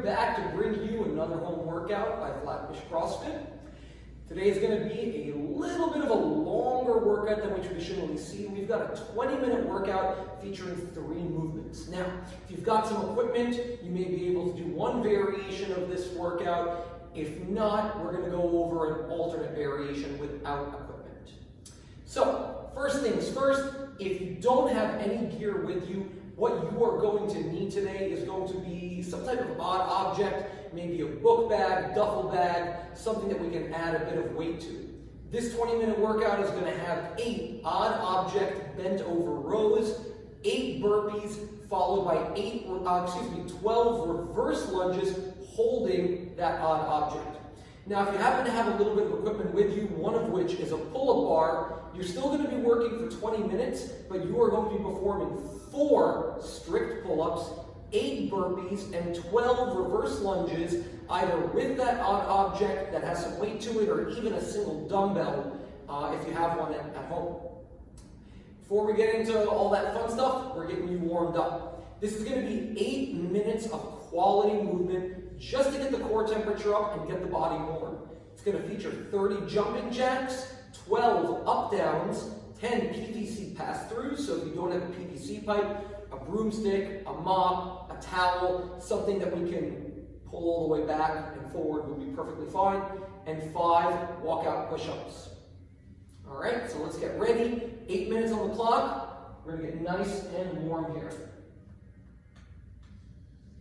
back to bring you another home workout by Flatbush CrossFit. Today is going to be a little bit of a longer workout than we traditionally see. We've got a 20-minute workout featuring 3 movements. Now, if you've got some equipment, you may be able to do one variation of this workout. If not, we're going to go over an alternate variation without equipment. So, first things first, if you don't have any gear with you, what you are going to need today is going to be some type of odd object, maybe a book bag, duffel bag, something that we can add a bit of weight to. This 20-minute workout is going to have 8 odd object bent over rows, 8 burpees, followed by 12 reverse lunges holding that odd object. Now, if you happen to have a little bit of equipment with you, one of which is a pull-up bar, you're still going to be working for 20 minutes, but you are going to be performing 4 strict pull-ups, 8 burpees, and 12 reverse lunges, either with that odd object that has some weight to it, or even a single dumbbell, if you have one at home. Before we get into all that fun stuff, we're getting you warmed up. This is going to be 8 minutes of quality movement, just to get the core temperature up and get the body warm. It's going to feature 30 jumping jacks, 12 up downs, 10 PVC pass-throughs, so if you don't have a PVC pipe, a broomstick, a mop, a towel, something that we can pull all the way back and forward will be perfectly fine, and 5 walkout push-ups. All right, so let's get ready. 8 minutes on the clock. We're going to get nice and warm here.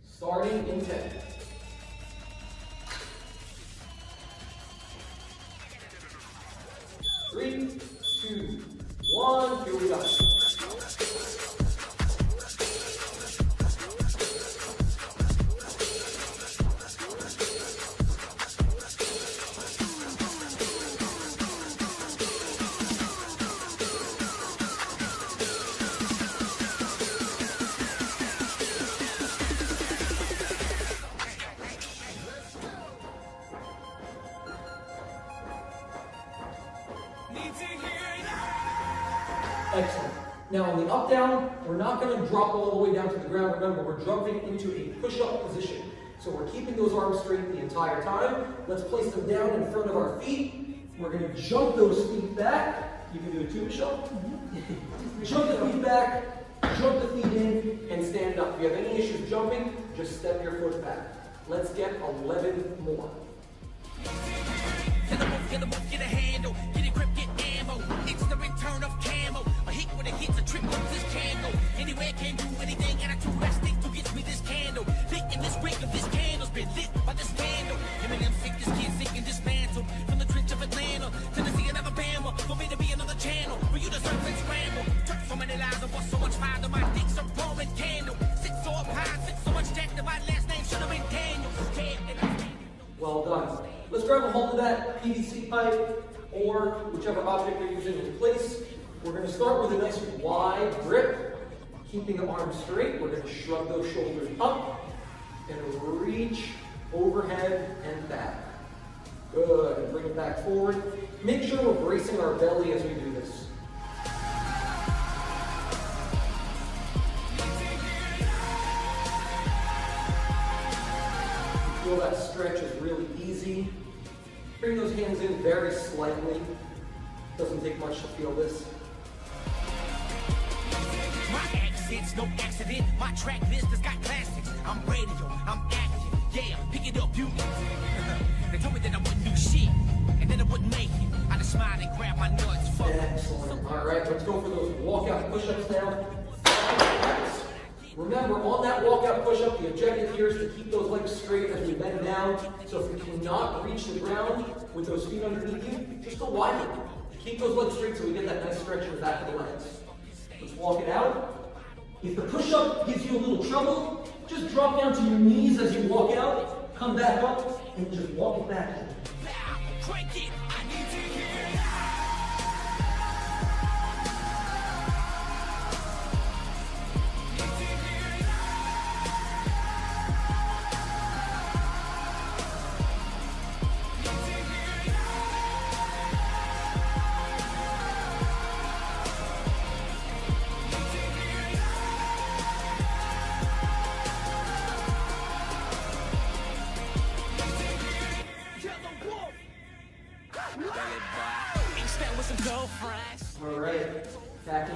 Starting in 10. 3, 2, 1, here we go. Excellent. Now on the up down, we're not going to drop all the way down to the ground. Remember, we're jumping into a push-up position. So we're keeping those arms straight the entire time. Let's place them down in front of our feet. We're going to jump those feet back. You can do it too, Michelle. Jump the feet back, jump the feet in, and stand up. If you have any issues jumping, just step your foot back. Let's get 11 more. Get a handle, get a grip, get ammo. It's the return of camo. A hit with a hit, a trick with this candle. Anywhere can do anything, attitude that sticks to get me this candle. Lit in this wick of this candle's been lit by this candle. Eminem sick, this kid sick and dismantled. From the trench of Atlanta, Tennessee and Alabama. For me to be another channel, for you to surf and scramble. Took so many lies, I bust so much fire to my dick's a Roman candle. Sit so up high, sit so much jack that my last name should have been Daniel. Well done. Let's grab a hold of that PVC pipe or whichever object you're using in place. We're going to start with a nice wide grip, keeping the arms straight. We're going to shrug those shoulders up and reach overhead and back. Good. And bring it back forward. Make sure we're bracing our belly as we do this. Feel that stretch is really easy. Bring those hands in very slightly. Doesn't take much to feel this. My accent's no accident. My track list has got classics. I'm radio, I'm active. Yeah, pick it up, you. They told me that I wouldn't do shit, and then I wouldn't make it. I just smiled and grabbed my nuts. Excellent. All right, let's go for those walkout push-ups now. Remember, on that walkout push-up, the objective here is to keep those legs straight as we bend down. So if you cannot reach the ground with those feet underneath you, just go wider. Keep those legs straight so we get that nice stretch in the back of the legs. Let's walk it out. If the push-up gives you a little trouble, just drop down to your knees as you walk out, come back up, and just walk it back. Crank it. I need to hear it.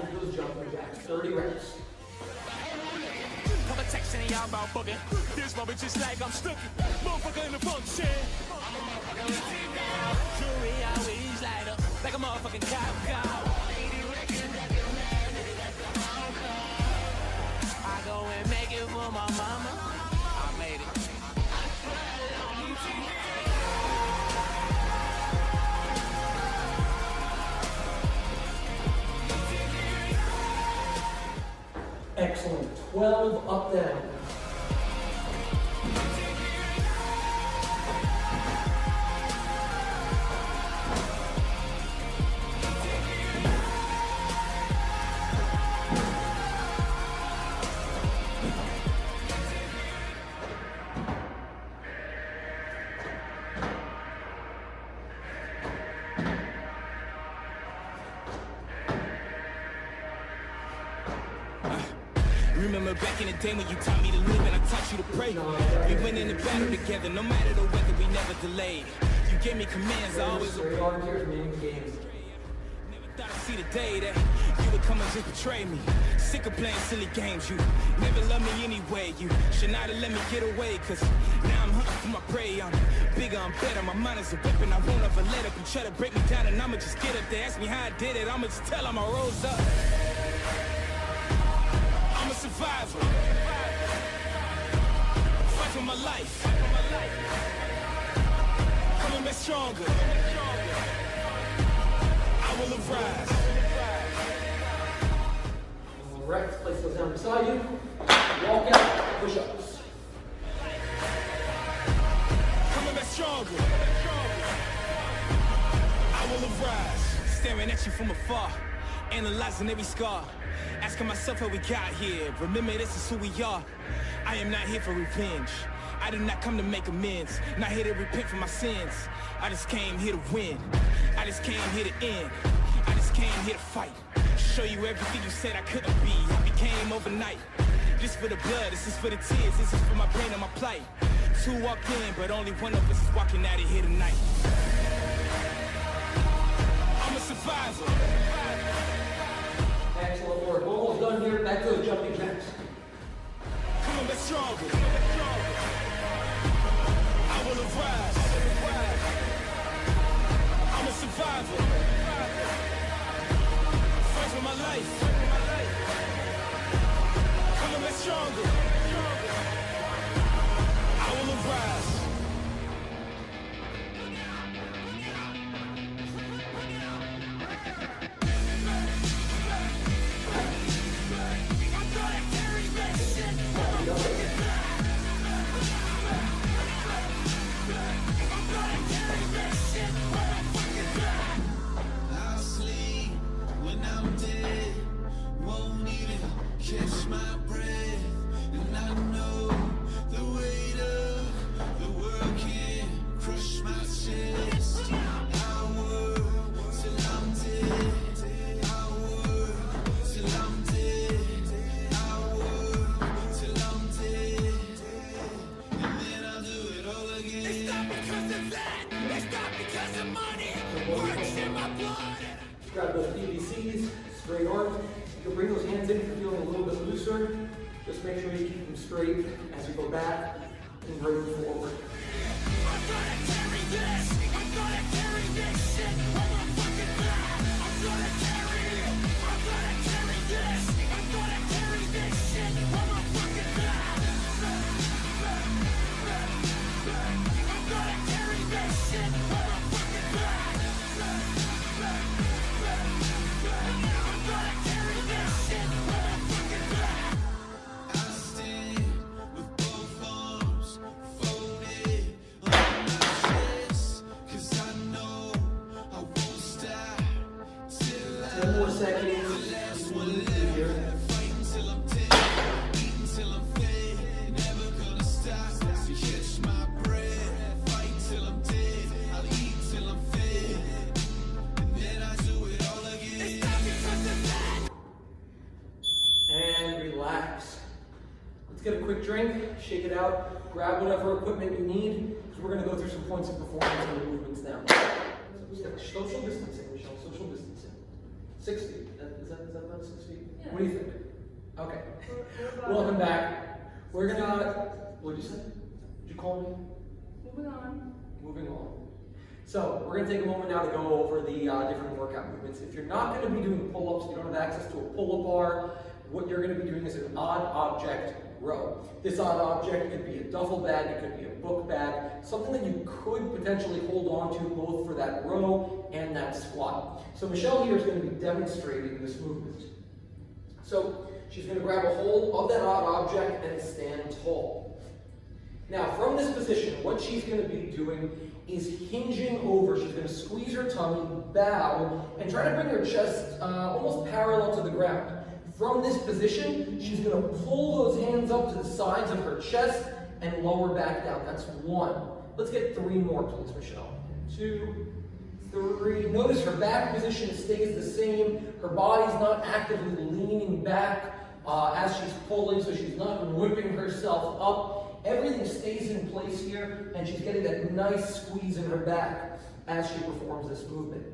into those jumping jacks. 30 reps. Come a texting and y'all about bugging. This moment just like I'm stuck. Motherfucker in the function. Jewelry always light up like a motherfucking cop. I go and make it for my mama. I made it. Excellent. 12 up down. Remember back in the day when you taught me to live and I taught you to pray. We went in the battle together, no matter the weather, we never delayed. You gave me commands, I always obeyed. Never thought I'd see the day that you would come and just betray me. Sick of playing silly games, you never loved me anyway. You should not have let me get away, cause now I'm hunting for my prey. I'm bigger, I'm better, my mind is a weapon. I won't ever let up and try to break me down, and I'ma just get up there. Ask me how I did it, I'ma just tell them I rose up. I'm a survivor. Fight for my life. Coming back stronger. I will arise. Alright, place those down beside you. Walk out, push-ups. Coming back stronger. I will arise. Staring at you from afar, analyzing every scar. Asking myself how we got here. Remember, this is who we are. I am not here for revenge. I did not come to make amends. Not here to repent for my sins. I just came here to win. I just came here to end. I just came here to fight. Show you everything you said I couldn't be. I became overnight. This for the blood, this is for the tears. This is for my pain and my plight. Two walked in, but only one of us is walking out of here tonight. I'm a survivor. Excellent work. Almost done here. Back to the jumping jacks. Coming back stronger. I will arise. I'm a survivor. Fight for my life. Coming back stronger. I will arise. Catch my breath, and I know the weight of the world can crush my chest. I work till I'm dead. I work till I'm dead. I work till I'm dead. And then I'll do it all again. It's not because of that. It's not because of money. Works in my blood. Grab those PVCs, straight arms. You can bring those hands in if you're feeling a little bit looser. Just make sure you keep them straight as you go back and bring them forward. I'm gonna carry this. I'm gonna carry this shit. I'm gonna fucking die. I'm gonna carry it. I'm gonna carry this. I'm gonna carry this shit. I'm gonna fucking die. I'm gonna carry this shit. I'm gonna fucking die. I'm gonna carry this shit. I'm gonna fucking die. I stand with both arms folded on my chest, 'cause I know I won't stop till 10 more seconds. Here. fight until I'm dead, eat until I'm fed, never gonna stop to catch my breath. Fight till I'm dead, I'll eat till I'm fed, and then I do it all again. It's not because of that. And relax. Let's get a quick drink, shake it out, grab whatever equipment you need, because we're going to go through some points of performance and the movements now. Social distancing, Michelle, social distancing. 6 feet. Is that about 6 feet? Yeah. What do you think? Okay. We're about Welcome back. We're gonna, what did you say? Did you call me? Moving on. Moving on. So we're gonna take a moment now to go over the different workout movements. If you're not gonna be doing pull-ups, you don't have access to a pull-up bar, what you're gonna be doing is an odd object row. This odd object could be a duffel bag, it could be a book bag, something that you could potentially hold on to both for that row and that squat. So Michelle here is going to be demonstrating this movement. So she's going to grab a hold of that odd object and stand tall. Now from this position, what she's going to be doing is hinging over. She's going to squeeze her tummy, bow, and try to bring her chest almost parallel to the ground. From this position, she's going to pull those hands up to the sides of her chest and lower back down. That's 1. Let's get 3 more, please, Michelle. 2, 3. Notice her back position stays the same. Her body's not actively leaning back as she's pulling, so she's not whipping herself up. Everything stays in place here, and she's getting that nice squeeze in her back as she performs this movement.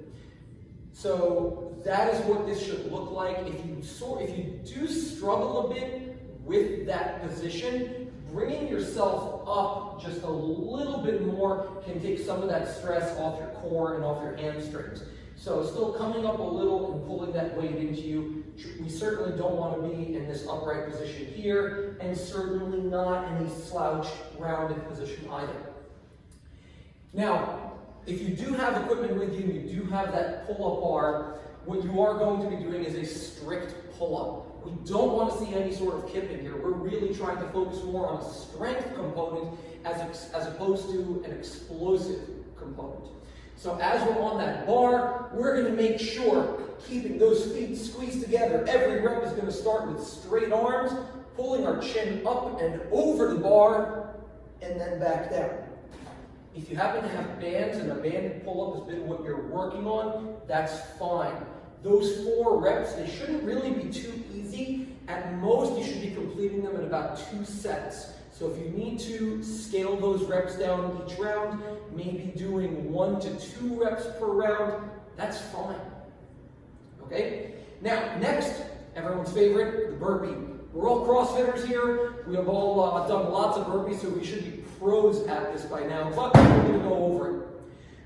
So that is what this should look like. If you do struggle a bit with that position, bringing yourself up just a little bit more can take some of that stress off your core and off your hamstrings. So still coming up a little and pulling that weight into you. We certainly don't want to be in this upright position here, and certainly not in a slouched, rounded position either. Now, if you do have equipment with you, you do have that pull-up bar, what you are going to be doing is a strict pull-up. We don't want to see any sort of kip in here. We're really trying to focus more on a strength component as opposed to an explosive component. So as we're on that bar, we're going to make sure, keeping those feet squeezed together, every rep is going to start with straight arms, pulling our chin up and over the bar, and then back down. If you happen to have bands and a banded pull-up has been what you're working on, that's fine. Those 4 reps, they shouldn't really be too easy. At most, you should be completing them in about 2 sets. So if you need to scale those reps down each round, maybe doing 1 to 2 reps per round, that's fine. Okay? Now, next, everyone's favorite, the burpee. We're all CrossFitters here. We have all done lots of burpees, so we should be pros at this by now, but we're going to go over it.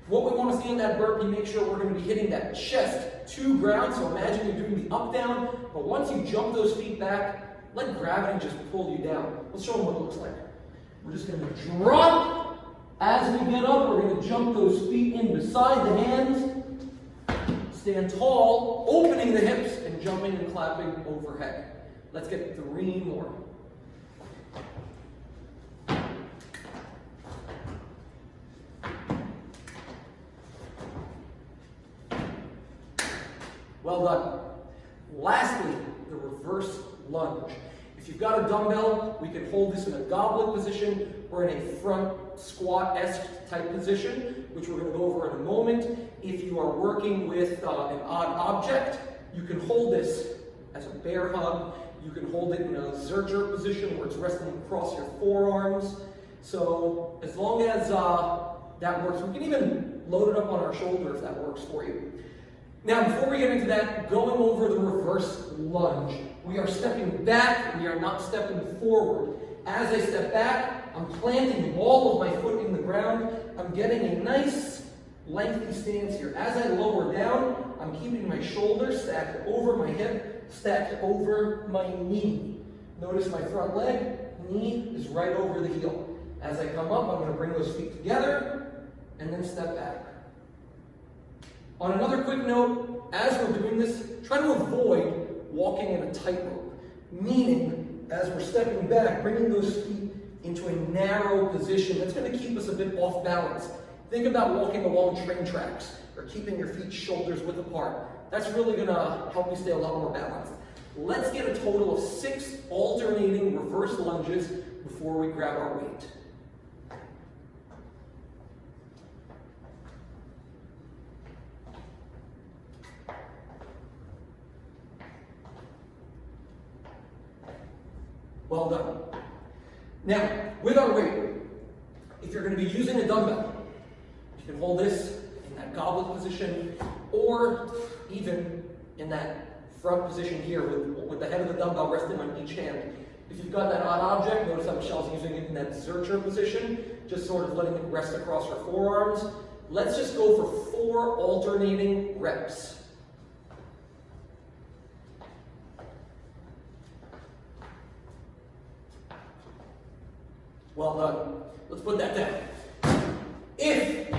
What we want to see in that burpee, make sure we're going to be hitting that chest to ground. So imagine you're doing the up down, but once you jump those feet back, let gravity just pull you down. Let's show them what it looks like. We're just going to drop. As we get up, we're going to jump those feet in beside the hands, stand tall, opening the hips and jumping and clapping overhead. Let's get 3 more. Well done. Lastly, the reverse lunge. If you've got a dumbbell, we can hold this in a goblet position or in a front squat-esque type position, which we're going to go over in a moment. If you are working with an odd object, you can hold this as a bear hug. You can hold it in a zercher position where it's resting across your forearms. So as long as that works, we can even load it up on our shoulder if that works for you. Now, before we get into that, going over the reverse lunge. We are stepping back, we are not stepping forward. As I step back, I'm planting the ball of my foot in the ground. I'm getting a nice lengthy stance here. As I lower down, I'm keeping my shoulder stacked over my hip, stacked over my knee. Notice my front leg, knee is right over the heel. As I come up, I'm going to bring those feet together and then step back. On another quick note, as we're doing this, try to avoid walking in a tightrope, meaning as we're stepping back, bringing those feet into a narrow position. That's going to keep us a bit off balance. Think about walking along train tracks or keeping your feet shoulders width apart. That's really going to help you stay a lot more balanced. Let's get a total of 6 alternating reverse lunges before we grab our weight. Well done. Now, with our weight, if you're going to be using a dumbbell, you can hold this in that goblet position, or even in that front position here with the head of the dumbbell resting on each hand. If you've got that odd object, notice how Michelle's using it in that Zercher position, just sort of letting it rest across her forearms. Let's just go for 4 alternating reps. Well done. Let's put that down. If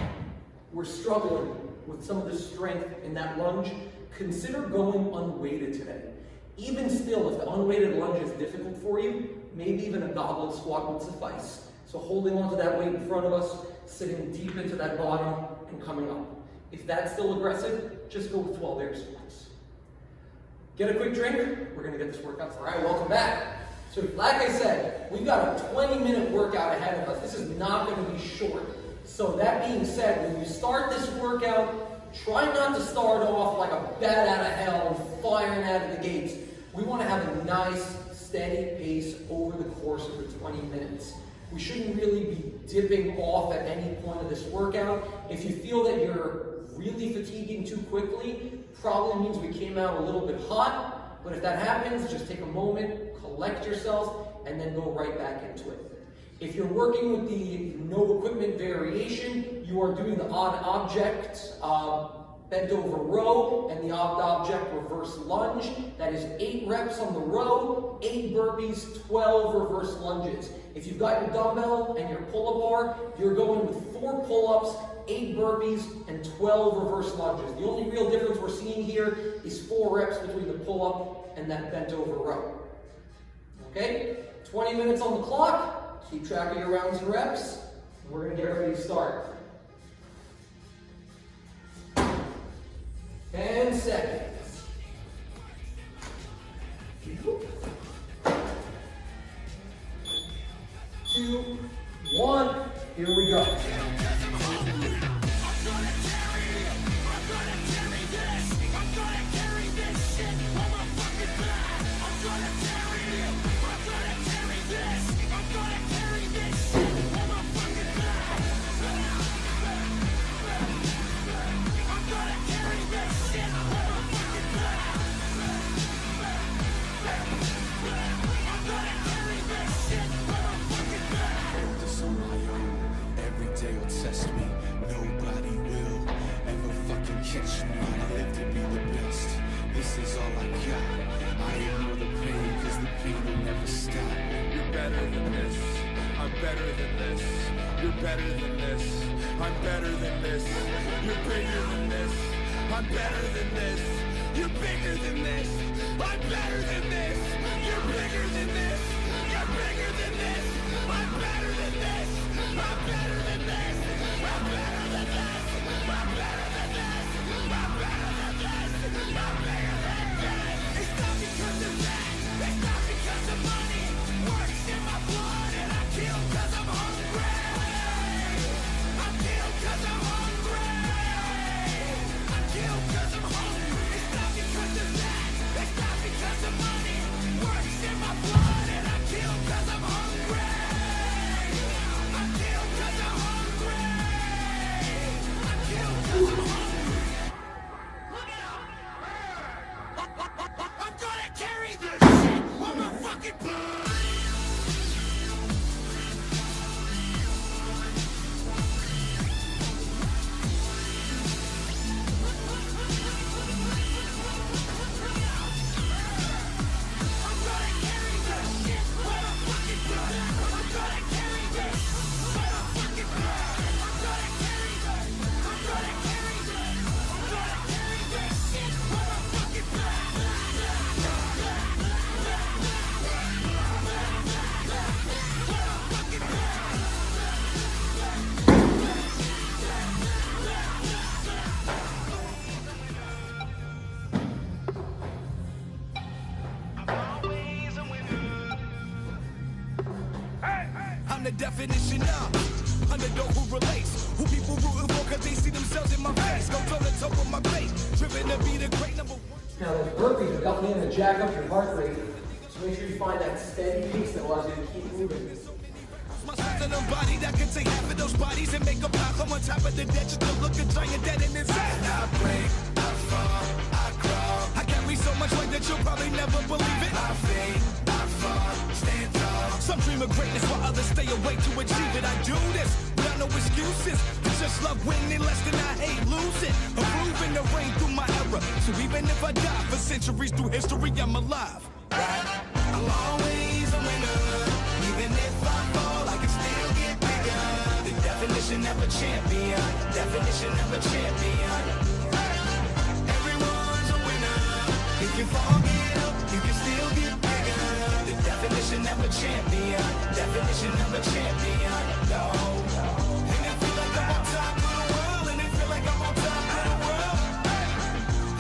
we're struggling with some of the strength in that lunge, consider going unweighted today. Even still, if the unweighted lunge is difficult for you, maybe even a goblet squat would suffice. So holding onto that weight in front of us, sitting deep into that bottom, and coming up. If that's still aggressive, just go with 12 air squats. Get a quick drink. We're going to get this workout started. All right, welcome back. So like I said, we've got a 20-minute workout ahead of us. This is not going to be short. So that being said, when you start this workout, try not to start off like a bat out of hell and firing out of the gates. We want to have a nice, steady pace over the course of the 20 minutes. We shouldn't really be dipping off at any point of this workout. If you feel that you're really fatiguing too quickly, probably means we came out a little bit hot. But if that happens, just take a moment, collect yourself, and then go right back into it. If you're working with the no equipment variation, you are doing the odd object bent over row and the odd object reverse lunge. That is 8 reps on the row, 8 burpees, 12 reverse lunges. If you've got your dumbbell and your pull-up bar, you're going with 4 pull-ups, 8 burpees, and 12 reverse lunges. The only real difference we're seeing here is 4 reps between the pull-up and that bent over row. Okay? 20 minutes on the clock. Keep track of your rounds and reps. And we're going to get ready to start. 10 seconds. 2, 1. Here we go. The definition of underdog who relates, who people rooting for cause they see themselves in my face. Go toe to toe with my bait, driven to be the great number 1. Now those burpees are definitely going to jack up your heart rate, so make sure you find that steady pace that allows you to keep moving. My sister and body that can take half of those bodies and make a pile on top of the dead just to look a giant dead in his head. I break, I fall, I crawl, I much light that you'll probably never believe it. I fade, I fall, stand tall. Some dream of greatness while others stay awake to achieve it. I do this without no excuses. I just love winning less than I hate losing. Improving the rain through my era. So even if I die for centuries through history, I'm alive. Right? I'm always a winner. Even if I fall, I can still get bigger. The definition of a champion. Definition of a champion. Everyone's a winner. If you fall, get up, you can still get bigger. The definition of a champion. Definition of a champion. No. And it feel like I'm on top of the world. And it feel like I'm on top of the world.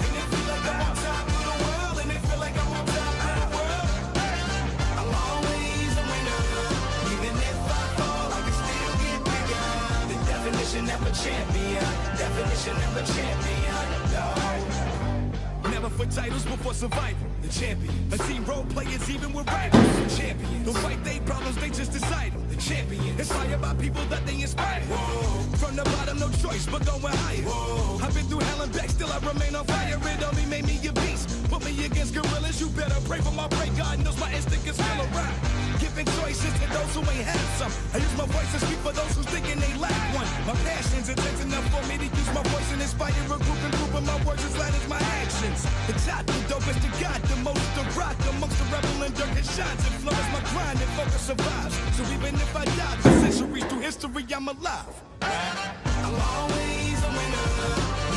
And it feel like I'm on top of the world. And it feel like I'm on top of the world. I'm always a winner. Even if I fall, I can still get bigger. The definition of a champion. Definition of a champion. No. Never for titles, but for survival. The champion. A team role players even with rivals. The champion. Don't fight their problems, they just decide them. The champion. Inspired by people that they inspire. Whoa. From the bottom, no choice but going higher. Whoa. I've been through hell and back, still I remain on fire. It only made me a beast. Put me against gorillas, you better pray for my brain. God knows my instinct is still around. Giving choices to those who ain't had some. I use my voice to speak for those who's thinking they lack one. My passion's intense enough for me to use my voice and inspire a group and group of my words as loud as my actions. The top, the dopest, the God, the most, the rock amongst the rebel and dirt that shines and flows my grind and focus survives. So even if I die for centuries through history, I'm alive. I'm always a winner.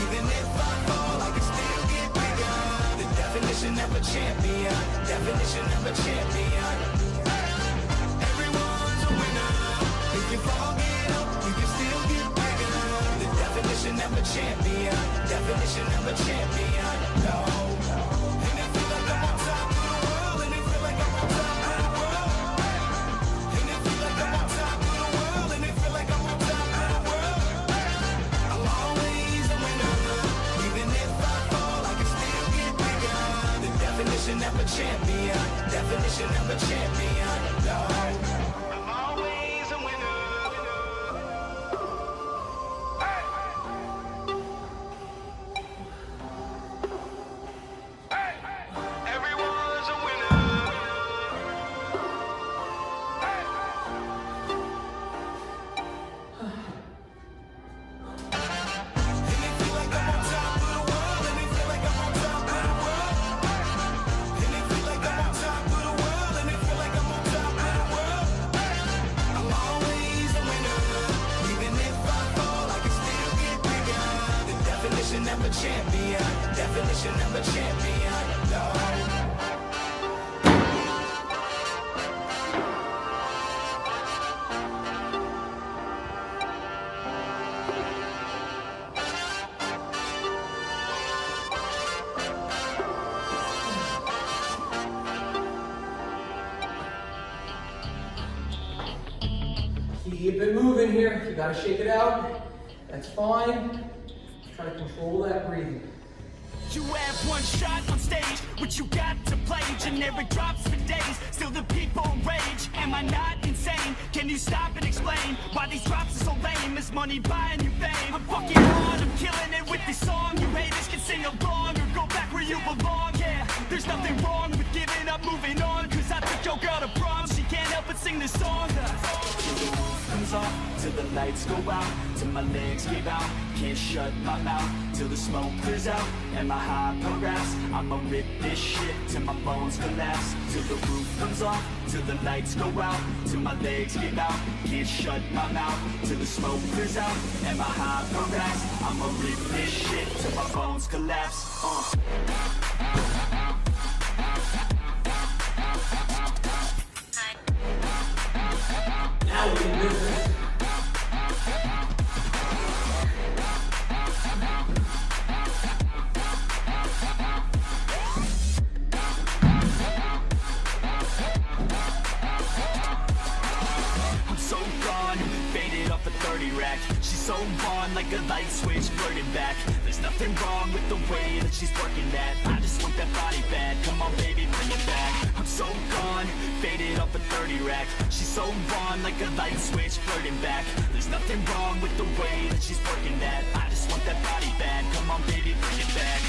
Even if I fall, I can still get bigger. The definition of a champion. Definition of a champion. Everyone's a winner. If you fall, get up, you can still get bigger. The definition of a champion. Definition of a champion. No. And it feel like I'm on top of the world. And it feel like I'm on top of the world. And it feel like I'm on top of the world. And it feel like I'm on top of the world. I'm always a winner. Even if I fall, I can still get bigger. The definition of a champion. Definition of a champion. No. I'm always a winner. Everyone's a winner. And it feel like I'm on top of the world. And it feel like I'm on top of the world. And it feel like I'm on top of the world. And it feel like I'm on top of the world. I'm always a winner. Even if I fall, I can still get bigger. The definition of a champion. Definition of a champion. No. Keep it moving here. You gotta shake it out. That's fine. Try to control that breathing. You have one shot on stage, what you got to play. Generic drops for days, still the people rage. Am I not insane? Can you stop and explain why these drops are so lame? Is money buying you fame? I'm fucking hard, I'm killing it with this song. You haters can sing along or go back where you belong. Yeah, there's nothing wrong with giving up, moving on. Cause I took your girl to prom, she can't help but sing this song. Till the roof comes off, till the lights go out, till my legs give out, can't shut my mouth, till the smoke clears out, and my high progress. I'ma rip this shit till my bones collapse, till the roof comes off, till the lights go out, till my legs give out, can't shut my mouth, till the smoke clears out, and my high progress. I'ma rip this shit till my bones collapse. Now we can do this. I'm so gone, faded off a 30 rack. She's so on like a light switch, flirting back. There's nothing wrong with the way that she's working that. I just want that body bad, come on baby, bring it back. I'm so gone, faded off a 30 rack. She's so on like a light switch, flirting back. There's nothing wrong with the way that she's working that. I just want that body bad, come on baby, bring it back.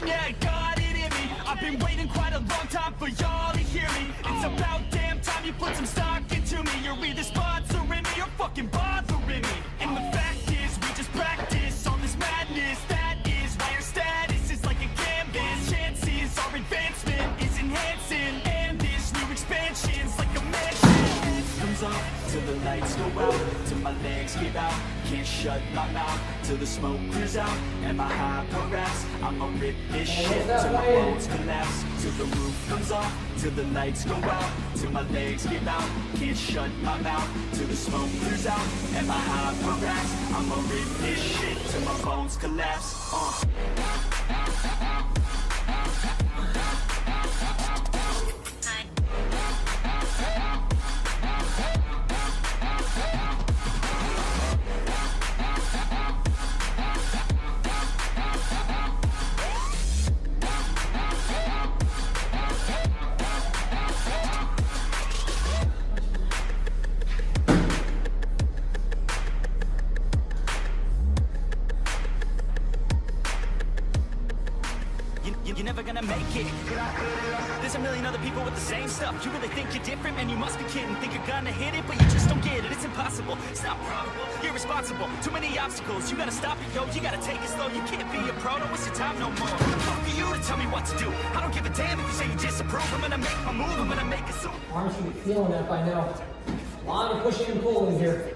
motivation, yeah, I got it in me. I've been waiting quite a long time for y'all to hear me. It's about damn time you put some stock into me. You're either sponsoring me or fucking bothering me. And the fact is, we just practice all this madness. That is why your status is like a canvas. Chances our advancement is enhancing, and this new expansion's like a mansion. Comes up till the lights go out, till my legs give out. Can't shut my mouth till the smoke clears out. And my hyper raps, I'ma rip this shit till my bones collapse. Till the roof comes off, till the lights go out, till my legs give out. Can't shut my mouth till the smoke clears out. And my hyper raps, I'ma rip this shit till my bones collapse. You're never gonna make it. There's a million other people with the same stuff. You really think you're different? Man, you must be kidding. Think you're gonna hit it, but you just don't get it. It's impossible. It's not probable. Irresponsible. Too many obstacles. You gotta stop it, yo. You gotta take it slow. You can't be a pro. Don't waste your time no more. Fuck you to tell me what to do. I don't give a damn if you say you disapprove. I'm gonna make my move. I'm gonna make it so. Arms should be feeling that by now. A lot of pushing and pulling here.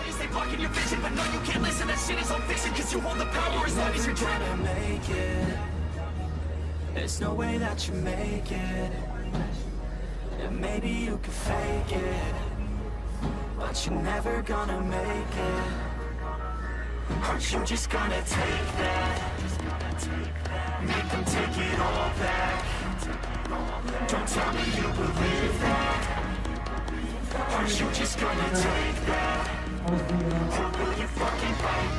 You stay blocking your vision, but no, you can't listen. That shit is all fiction, cause you hold the power as long as you're trying to make it. There's no way that you make it. And maybe you can fake it, but you're never gonna make it. Aren't you just gonna take that? Make them take it all back. Don't tell me you believe that. Aren't you just gonna take that? Or will you fucking fight?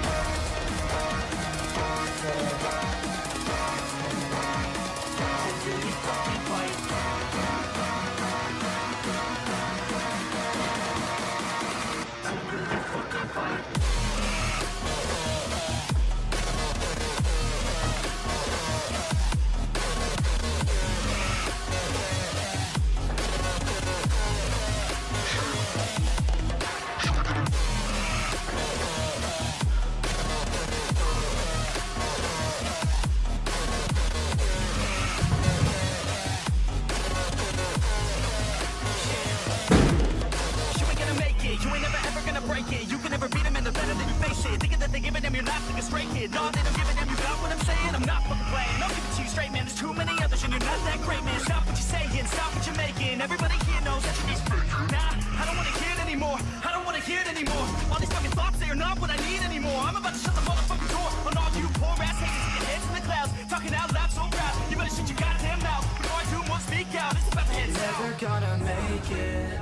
No, they don't give a damn, you got what I'm saying? I'm not fucking playing, I'll give it to you straight, man. There's too many others and you're not that great, man. Stop what you're saying, stop what you're making. Everybody here knows that you're just fake. Nah, I don't wanna hear it anymore. I don't wanna hear it anymore. All these fucking thoughts, they are not what I need anymore. I'm about to shut the motherfucking door on all you poor ass haters with your heads in the clouds, talking out loud so proud. You better shut your goddamn mouth before I do more speak out. It's about to head south. Never gonna make it.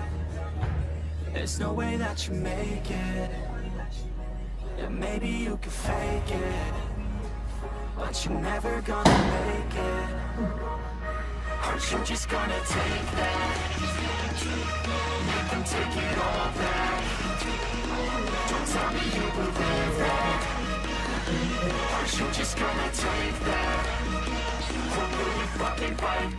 There's no way that you make it. Yeah, maybe you can fake it, but you're never gonna make it. Aren't you just gonna take that? Make them take it all back. Don't tell me you believe that. Aren't you just gonna take that? Or will you fucking fight?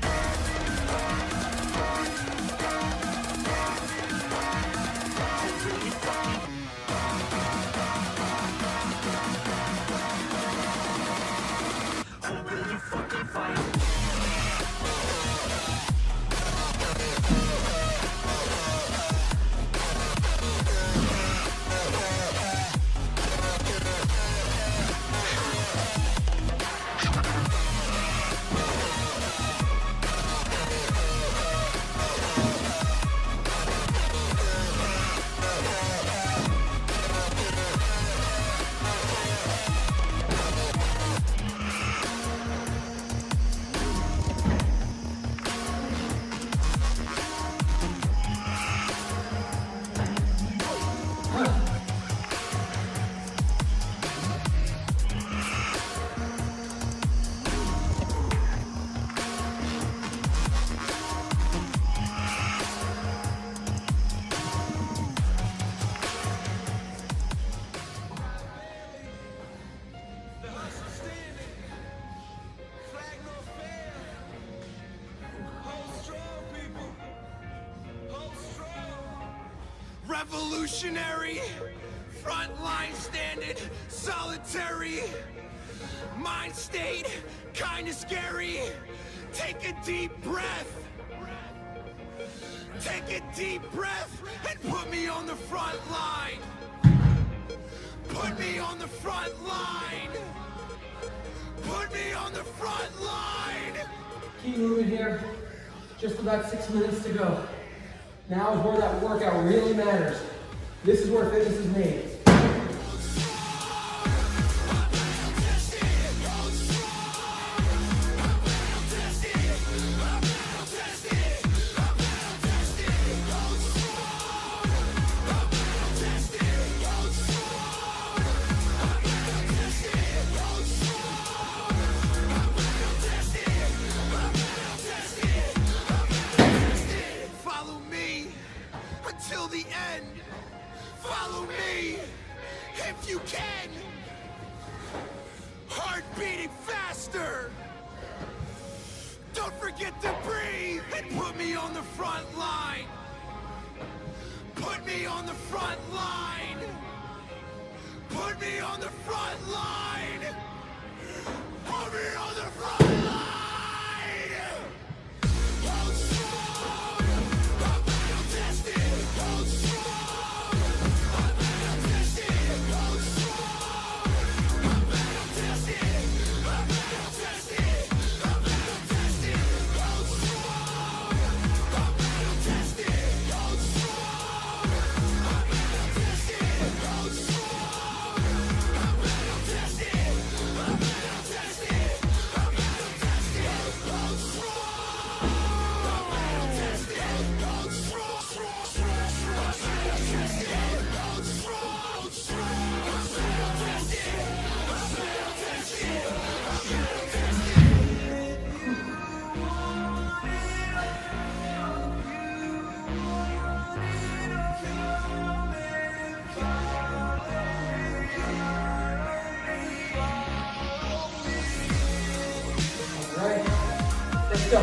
Revolutionary, frontline standing, solitary, mind state, kinda scary. Take a deep breath. Take a deep breath and put me on the front line. Put me on the front line. Put me on the front line. Keep moving here. Just about 6 minutes to go. Now is where that workout really matters. This is where fitness is made. Till the end. Follow me if you can. Heart beating faster. Don't forget to breathe and put me on the front line. Put me on the front line. Put me on the front line. Put me on the front line. Let's go.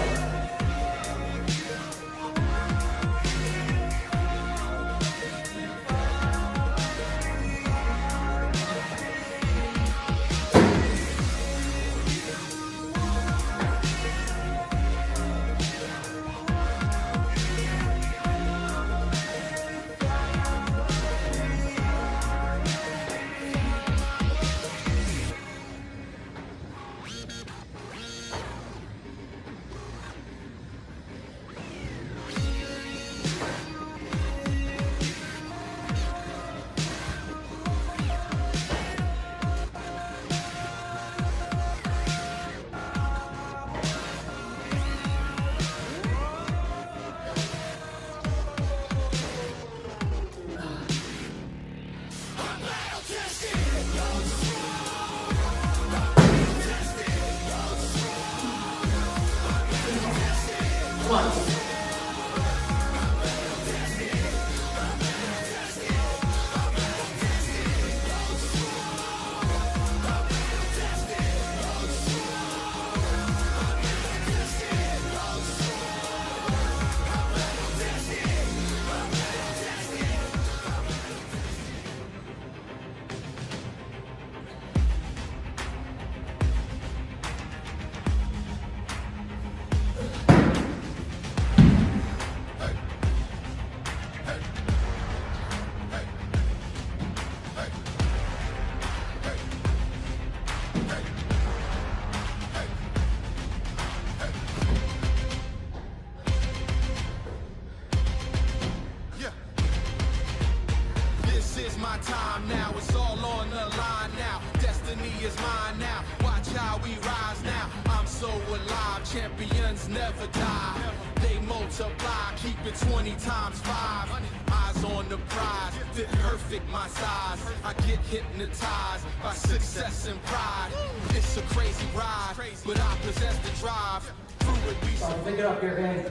Time now, it's all on the line now. Destiny is mine now. Watch how we rise now. I'm so alive. Champions never die. They multiply. Keep it 20 times 5. Eyes on the prize. Fit perfect my size. I get hypnotized by success and pride. It's a crazy ride, but I possess the drive. Through it we So pick it up here, gang.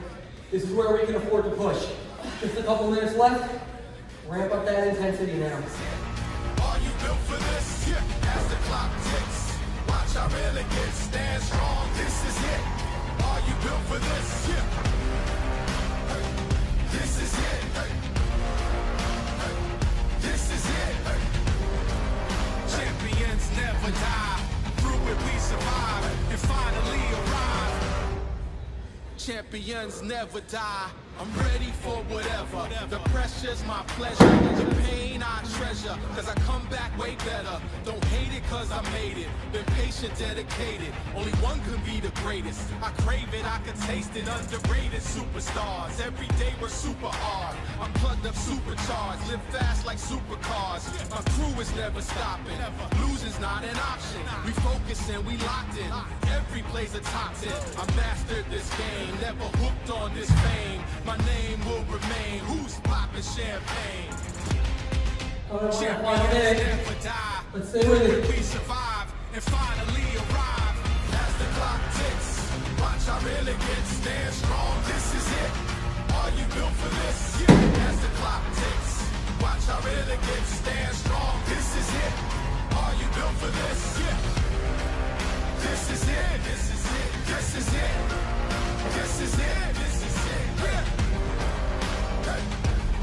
This is where we can afford to push. Just a couple minutes left. Ramp up that intensity now. Are you built for this? Yeah. As the clock ticks, watch how really get stand strong. This is it. Are you built for this? Yeah. This is it. Champions never die. I'm ready for whatever. The pressure's my pleasure. The pain I treasure. Cause I come back way better. Don't hate it cause I made it. Been patient, dedicated. Only one can be the greatest. I crave it, I can taste it. Underrated superstars. Every day we're super hard. I'm plugged up, supercharged. Live fast like supercars. My crew is never stopping. Losing's not an option. We focus and we locked in. Every play's a top 10. I mastered this game. Never hooked on this fame. My name will remain. Who's popping champagne? Champions never die. Let's stay with it. We survive and finally arrive. As the clock ticks, watch our elegance stand strong. This is it. Are you built for this? As the clock ticks, watch our elegance stand strong. This is it. Are you built for this? This is it. This is it. This is it. This is it. This is it. Yeah. Hey.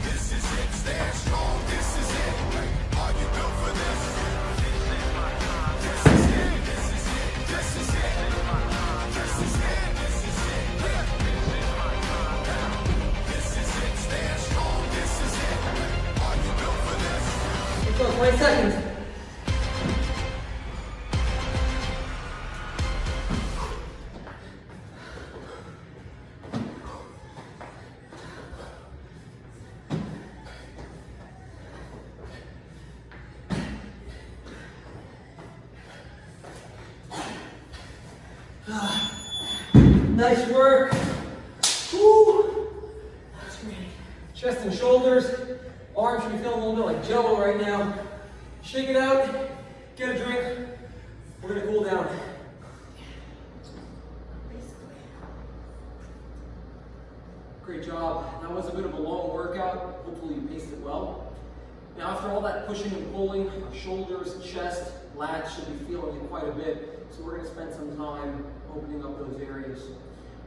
This is it. Stand strong. This is it. Hey. Are you built for this? This is it. This is it. This is it. This is it. This is it. Yeah. This is it. Stand strong. This is it. Are you built for this? Let's go, 20 seconds. Nice work. Woo. That's great. Chest and shoulders. Arms should be feeling a little bit like jello right now. Shake it out. Get a drink. We're gonna cool down. Great job. That was a bit of a long workout. Hopefully you paced it well. Now after all that pushing and pulling, our shoulders, chest, lats should be feeling it quite a bit. So we're gonna spend some time opening up those areas.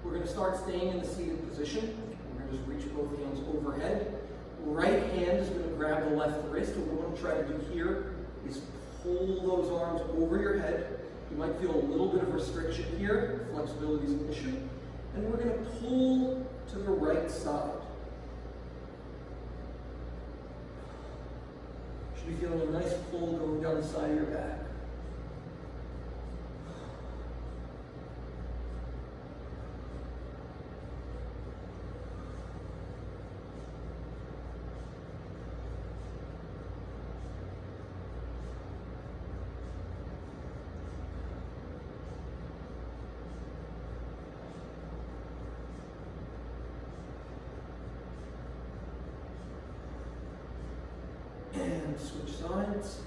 We're gonna start staying in the seated position. We're gonna just reach both hands overhead. Right hand is gonna grab the left wrist. What we're gonna try to do here is pull those arms over your head. You might feel a little bit of restriction here. Flexibility is an issue. And we're gonna pull to the right side. Should be feeling a nice pull going down the side of your back. And switch sides.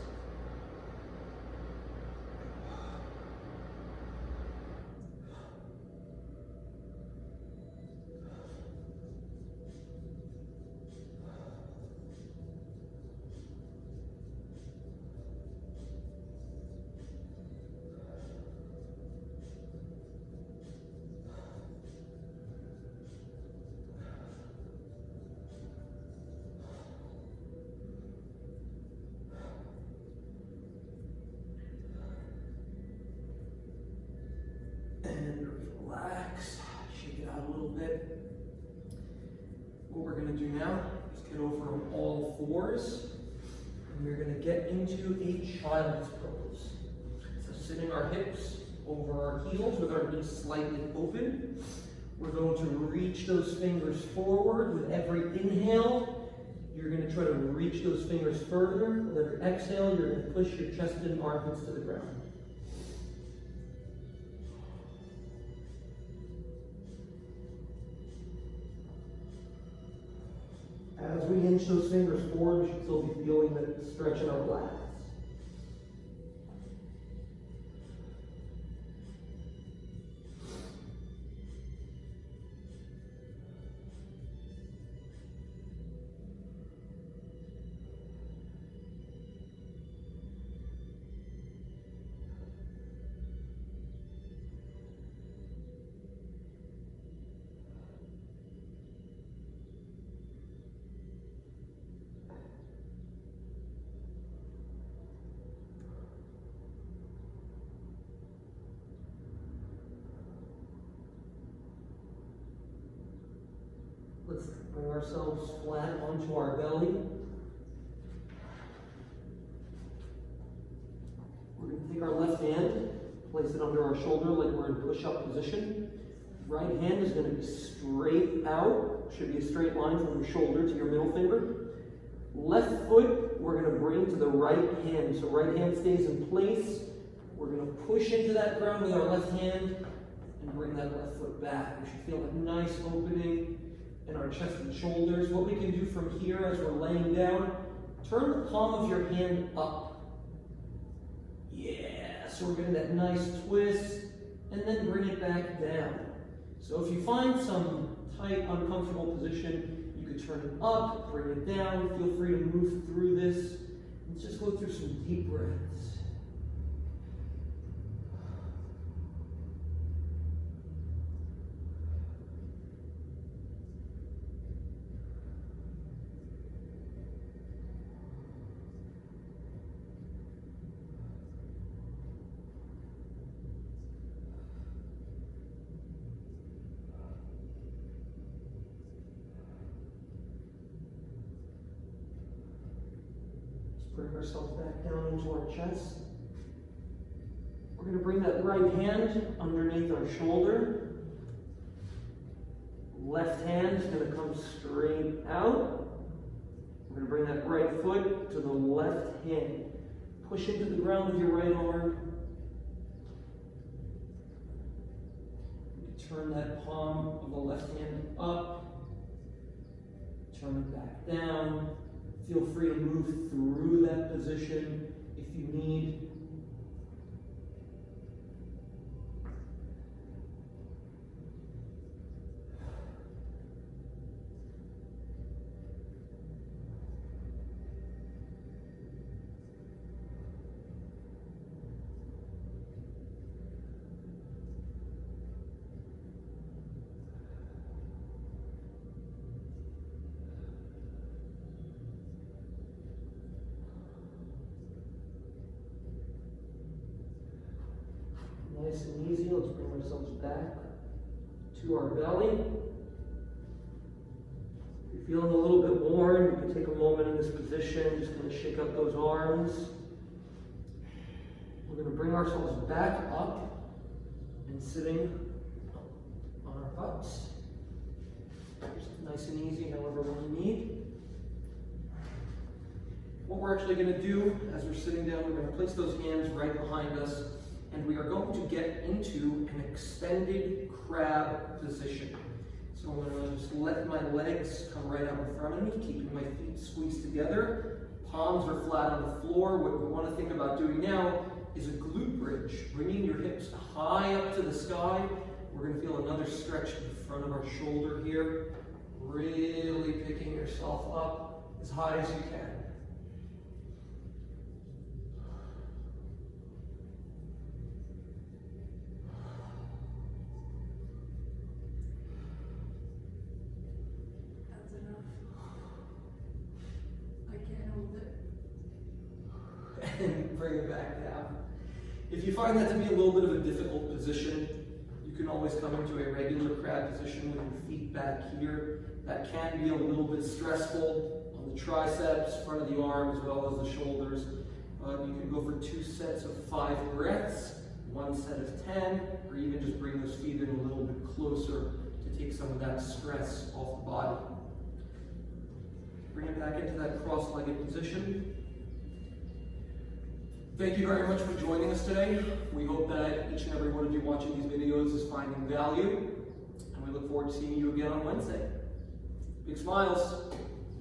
And relax, shake it out a little bit. What we're gonna do now is get over on all fours, and we're gonna get into a child's pose. So sitting our hips over our heels with our knees slightly open. We're going to reach those fingers forward with every inhale. You're gonna try to reach those fingers further. With every exhale, you're gonna push your chest and armpits to the ground. As we inch those fingers forward, we should still be feeling that stretch in our lats. Bring ourselves flat onto our belly. We're going to take our left hand, place it under our shoulder like we're in push-up position. Right hand is going to be straight out. Should be a straight line from your shoulder to your middle finger. Left foot, we're going to bring to the right hand. So right hand stays in place. We're going to push into that ground with our left hand and bring that left foot back. We should feel a nice opening in our chest and shoulders. What we can do from here as we're laying down, turn the palm of your hand up. Yeah, so we're getting that nice twist, and then bring it back down. So if you find some tight, uncomfortable position, you could turn it up, bring it down. Feel free to move through this. Let's just go through some deep breaths. Bring ourselves back down into our chest. We're going to bring that right hand underneath our shoulder. Left hand is going to come straight out. We're going to bring that right foot to the left hand. Push into the ground with your right arm. You can turn that palm of the left hand up. Turn it back down. Feel free to move through that position if you need. Nice and easy. Let's bring ourselves back to our belly. If you're feeling a little bit worn, you can take a moment in this position, just kind of shake up those arms. We're going to bring ourselves back up and sitting on our butts. Just nice and easy, however long you need. What we're actually going to do as we're sitting down, we're going to place those hands right behind us, and we are going to get into an extended crab position. So I'm going to just let my legs come right out in front of me, keeping my feet squeezed together. Palms are flat on the floor. What we want to think about doing now is a glute bridge, bringing your hips high up to the sky. We're going to feel another stretch in the front of our shoulder here, really picking yourself up as high as you can. And bring it back down. If you find that to be a little bit of a difficult position, you can always come into a regular crab position with your feet back here. That can be a little bit stressful on the triceps, front of the arm, as well as the shoulders. You can go for 2 sets of 5 breaths, 1 set of 10, or even just bring those feet in a little bit closer to take some of that stress off the body. Bring it back into that cross-legged position. Thank you very much for joining us today. We hope that each and every one of you watching these videos is finding value, and we look forward to seeing you again on Wednesday. Big smiles.